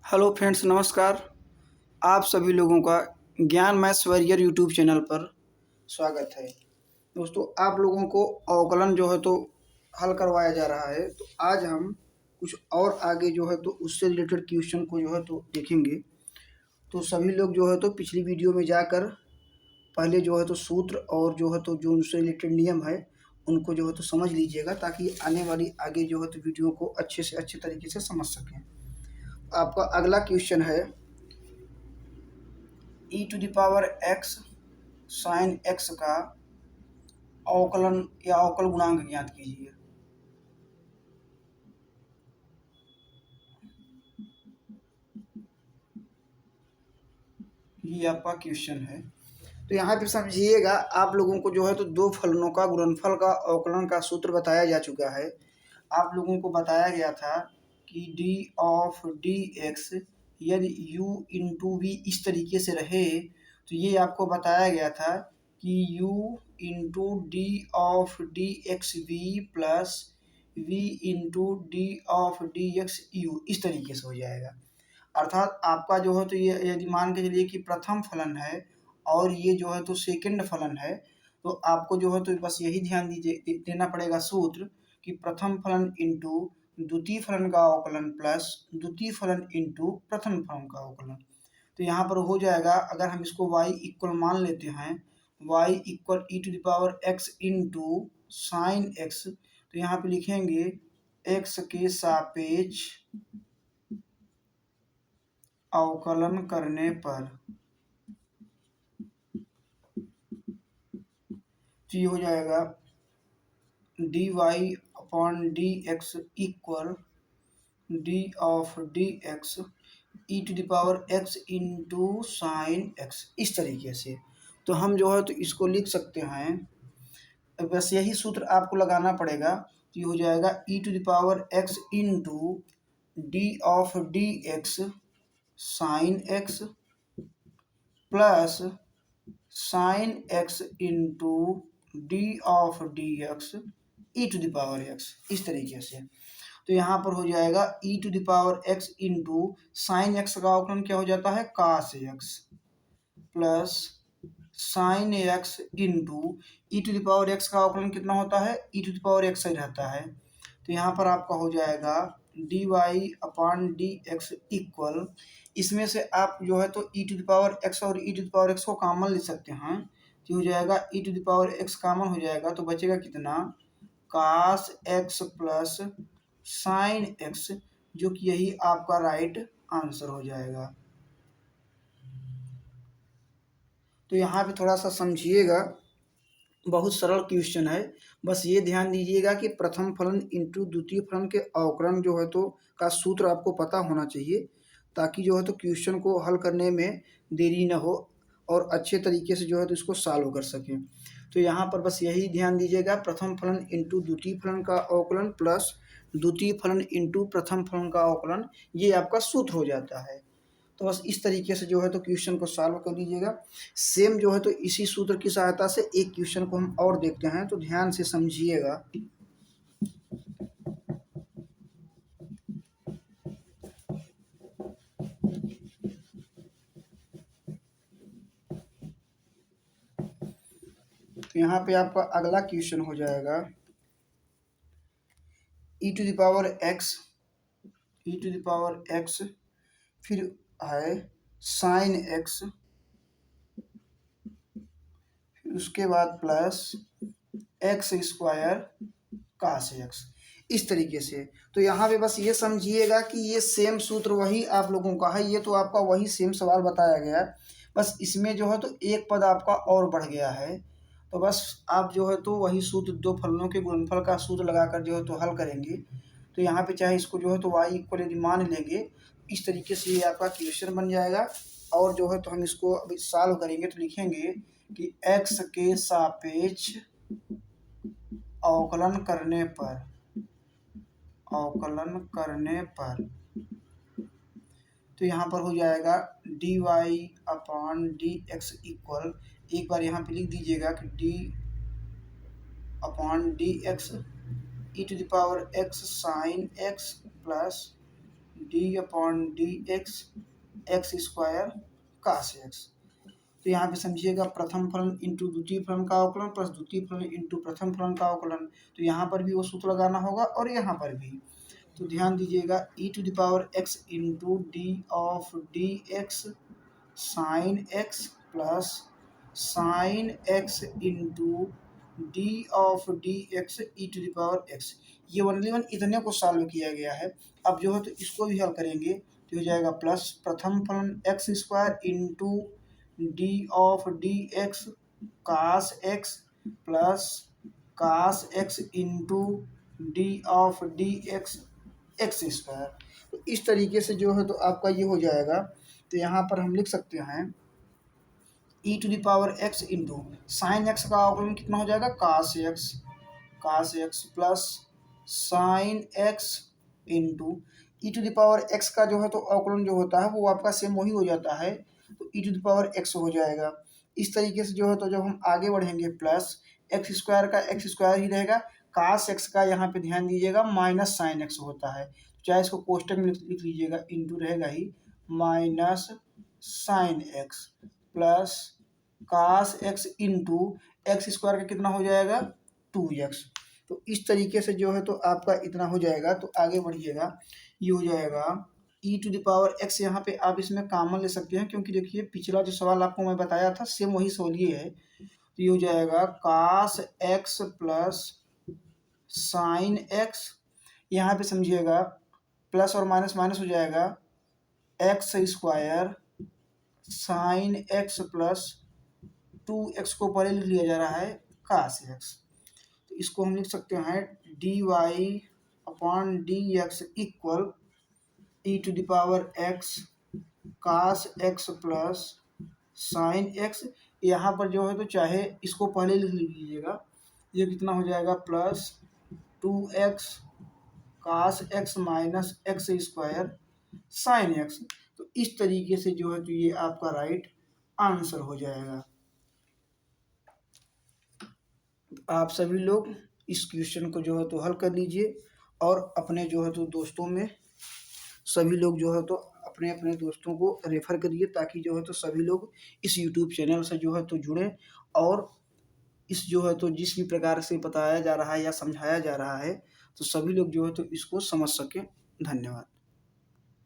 Hello friends, नमस्कार। आप सभी लोगों का ज्ञान मैथ्स वॉरियर यूट्यूब चैनल पर स्वागत है। दोस्तों, आप लोगों को अवकलन जो है तो हल करवाया जा रहा है। तो आज हम कुछ और आगे जो है तो उससे रिलेटेड क्वेश्चन को जो है तो देखेंगे। तो सभी लोग जो है तो पिछली वीडियो में जाकर पहले जो है तो सूत्र और जो है तो जो उनसे रिलेटेड नियम है उनको जो है तो समझ लीजिएगा, ताकि आने वाली आगे जो है तो वीडियो को अच्छे से अच्छे तरीके से समझ सकें। आपका अगला क्वेश्चन है e⁻x साइन x का अवकलन या अवकल गुणांक ज्ञात कीजिए। ये आपका क्वेश्चन है। तो यहाँ पे समझिएगा, आप लोगों को जो है तो दो फलनों का गुणनफल का अवकलन का सूत्र बताया जा चुका है। आप लोगों को बताया गया था कि डी ऑफ डी एक्स यदि u इंटू वी इस तरीके से रहे तो ये आपको बताया गया था कि u into d of d x v plus v into d of d x u इस तरीके से हो जाएगा। अर्थात आपका जो है तो ये यदि मान के चलिए कि प्रथम फलन है और ये जो है तो सेकंड फलन है, तो आपको जो है तो बस यही ध्यान देना पड़ेगा सूत्र कि प्रथम फलन इंटू द्वितीय फलन का अवकलन प्लस द्वितीय फलन इंटू प्रथम फलन का अवकलन। तो यहाँ पर हो जाएगा, अगर हम इसको y इक्वल मान लेते हैं, y equal e⁻x into sine x, तो यहाँ पे लिखेंगे x के सापेक्ष अवकलन करने पर, तो ये हो जाएगा dy upon d x equal D of d x e⁻x into sine x इस तरीके से। तो हम जो है तो इसको लिख सकते हैं, बस यही सूत्र आपको लगाना पड़ेगा। तो ये हो जाएगा e⁻x into d of d x sine x plus sine x into d of d x e⁻x इस तरीके से। तो यहाँ पर हो जाएगा e⁻x इंटू साइन x का अवकलन क्या हो जाता है, cos x plus sine x into e⁻x का अवकलन कितना होता है, e⁻x ही रहता है। तो यहाँ पर आपका हो जाएगा dy upon d x equal, इसमें से आप जो है तो e⁻x और e⁻x को कॉमन ले सकते हैं। तो हो जाएगा e⁻x कॉमन हो जाएगा, तो बचेगा कितना, cos x plus sine x, जो कि यही आपका राइट आंसर हो जाएगा। तो यहाँ पे थोड़ा सा समझिएगा, बहुत सरल क्वेश्चन है। बस ये ध्यान दीजिएगा कि प्रथम फलन इंटू द्वितीय फलन के अवकलन जो है तो का सूत्र आपको पता होना चाहिए, ताकि जो है तो क्वेश्चन को हल करने में देरी न हो और अच्छे तरीके से जो है तो इसको सॉल्व कर सकें। तो यहाँ पर बस यही ध्यान दीजिएगा, प्रथम फलन इंटू द्वितीय फलन का अवकलन प्लस द्वितीय फलन इंटू प्रथम फलन का अवकलन, ये आपका सूत्र हो जाता है। तो बस इस तरीके से जो है तो क्वेश्चन को सॉल्व कर लीजिएगा। सेम जो है तो इसी सूत्र की सहायता से एक क्वेश्चन को हम और देखते हैं, तो ध्यान से समझिएगा। तो यहाँ पे आपका अगला क्वेश्चन हो जाएगा e⁻x फिर है साइन x, फिर उसके बाद plus x square cos x इस तरीके से। तो यहाँ पे बस ये समझिएगा कि ये सेम सूत्र वही आप लोगों का है, ये तो आपका वही सेम सवाल बताया गया है, बस इसमें जो है तो एक पद आपका और बढ़ गया है। तो बस आप जो है तो वही सूत्र दो फलनों के गुणनफल का सूत्र लगाकर जो है तो हल करेंगे। तो यहाँ पे चाहे इसको जो है तो y इक्वल यदि मान लेंगे, इस तरीके से ये आपका क्वेश्चन बन जाएगा। और जो है तो हम इसको अभी सॉल्व करेंगे, तो लिखेंगे कि x के सापेक्ष अवकलन करने पर तो यहाँ पर हो जाएगा dy upon d x equal, एक बार यहाँ पे लिख दीजिएगा कि d upon d x e⁻x sine x plus d upon d x x square cos x. तो यहाँ पे समझिएगा प्रथम फलन इंटू द्वितीय फलन का अवकलन प्लस द्वितीय फलन इंटू प्रथम फलन का अवकलन। तो यहाँ पर भी वो सूत्र लगाना होगा और यहाँ पर भी। तो ध्यान दीजिएगा e to the power x into d of d x sine x plus sine x into d of d x e to the power x. ये ओनली वन इतने को सॉल्व किया गया है। अब जो है तो इसको भी हल करेंगे तो हो जाएगा प्लस प्रथम फलन x square into d of d x cos x plus cos x into d of d x x square. तो इस तरीके से जो है तो आपका ये हो जाएगा। तो यहाँ पर हम लिख सकते हैं e to the power x into sine x का अवकलन कितना हो जाएगा cos x plus sine x into e to the power x का जो है तो अवकलन जो होता है वो आपका सेम वही हो जाता है। तो ई टू द पावर एक्स हो जाएगा। इस तरीके से जो है तो जब हम आगे बढ़ेंगे प्लस एक्स स्क्वायर का एक्स स्क्वायर ही रहेगा, कास एक्स का यहाँ पे ध्यान दीजिएगा माइनस साइन एक्स होता है, चाहे इसको कोष्टक में लिख लीजिएगा, इंटू रहेगा ही minus sine x plus cos x into x square का कितना हो जाएगा 2x। तो इस तरीके से जो है तो आपका इतना हो जाएगा। तो आगे बढ़िएगा, ये हो जाएगा ई टू द पावर एक्स। यहाँ पे आप इसमें कॉमन ले सकते हैं क्योंकि देखिए पिछला जो सवाल आपको मैं बताया था सेम वही सवाल ये है। तो ये हो जाएगा cos x plus sine x, यहाँ पे समझिएगा प्लस और माइनस माइनस हो जाएगा x square sine x plus 2x को पहले लिख लिया जा रहा है कास एक्स। तो इसको हम लिख सकते हैं d y upon d x equal e to the power x cos x plus sine x. यहाँ पर जो है तो चाहे इसको पहले लिख लीजिएगा, ये कितना हो जाएगा plus 2x cos x minus x square sine x. तो इस तरीके से जो है तो ये आपका राइट आंसर हो जाएगा। आप सभी लोग इस क्वेश्चन को जो है तो हल कर लीजिए और अपने जो है तो दोस्तों में सभी लोग जो है तो अपने अपने दोस्तों को रेफर करिए ताकि जो है तो सभी लोग इस यूट्यूब चैनल से जो है तो जुड़ें और इस जो है तो जिस भी प्रकार से बताया जा रहा है या समझाया जा रहा है तो सभी लोग जो है तो इसको समझ सकें। धन्यवाद।